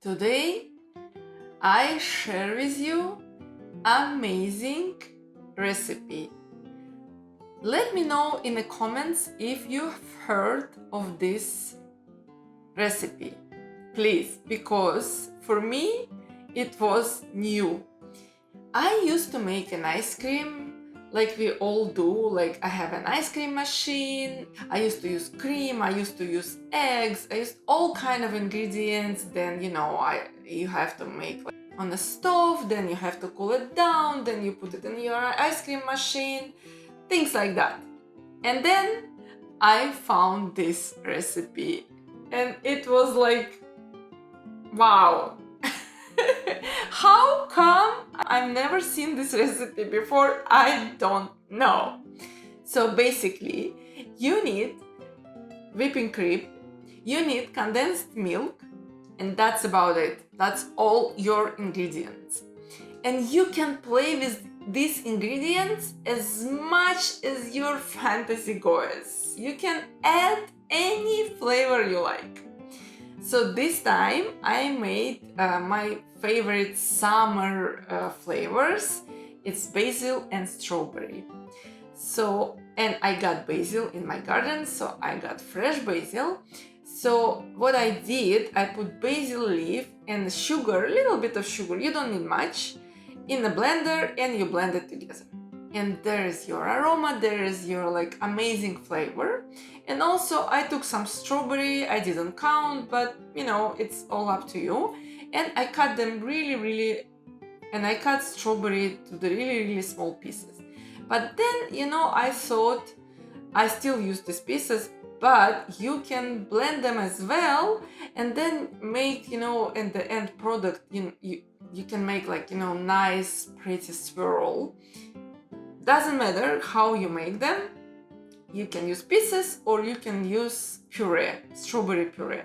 Today I share with you amazing recipe. Let me know in the comments if you've heard of this recipe, please, because for me it was new. I used to make an ice cream like we all do. Like, I have an ice cream machine, I used to use cream, I used to use eggs, I used all kind of ingredients. Then you have to make like on the stove, then you have to cool it down, then you put it in your ice cream machine, things like that. And then I found this recipe and it was like, wow. How come I've never seen this recipe before? I don't know. So basically, you need whipping cream, you need condensed milk, and that's about it. That's all your ingredients. And you can play with these ingredients as much as your fantasy goes. You can add any flavor you like. So this time I made my favorite summer flavors. It's basil and strawberry. And I got basil in my garden, so I got fresh basil. So what I did, I put basil leaf and sugar, a little bit of sugar, you don't need much, in the blender, and you blend it together. And there's your aroma, there's your like amazing flavor. And also I took some strawberry, I didn't count, but it's all up to you. And I cut them I cut strawberry to the really small pieces. But then I thought I still use these pieces, but you can blend them as well, and then make in the end product you can make like nice pretty swirl. Doesn't matter how you make them. You can use pieces or you can use puree, strawberry puree.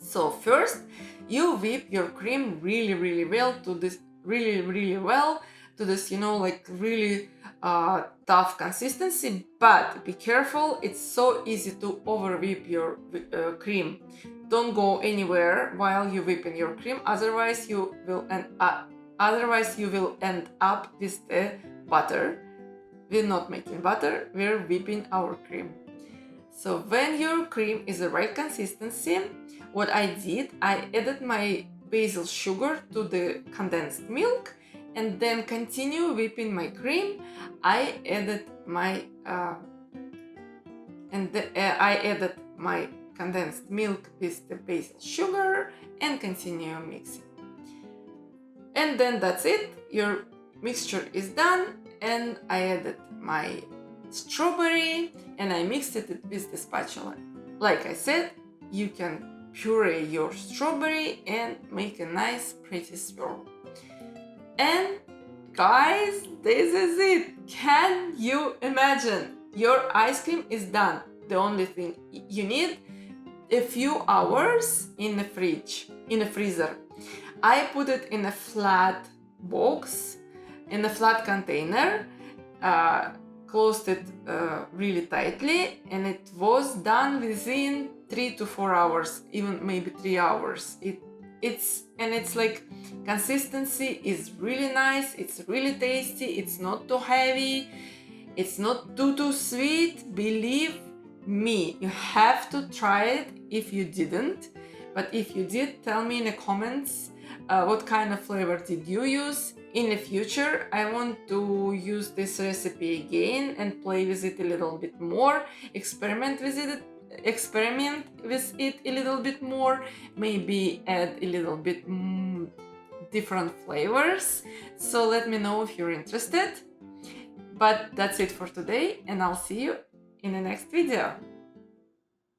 So first you whip your cream really well to this like really tough consistency, but be careful, it's so easy to over whip your cream. Don't go anywhere while you whipping your cream, otherwise you will end up with the butter. We're not making butter, we're whipping our cream. So when your cream is the right consistency, what I did, I added my basil sugar to the condensed milk and then continue whipping my cream. I added my condensed milk with the basil sugar and continue mixing. And then that's it, your mixture is done. And I added my strawberry and I mixed it with the spatula. Like I said, you can puree your strawberry and make a nice pretty swirl. And guys, this is it. Can you imagine? Your ice cream is done. The only thing you need a few hours in the freezer. I put it in a flat box, in a flat container, closed it really tightly, and it was done within 3 to 4 hours, even maybe 3 hours. It's like consistency is really nice, it's really tasty, it's not too heavy, it's not too sweet. Believe me, you have to try it if you didn't. But if you did, tell me in the comments what kind of flavor did you use. In the future, I want to use this recipe again and play with it a little bit more, experiment with it a little bit more, maybe add a little bit different flavors. So let me know if you're interested. But that's it for today, and I'll see you in the next video.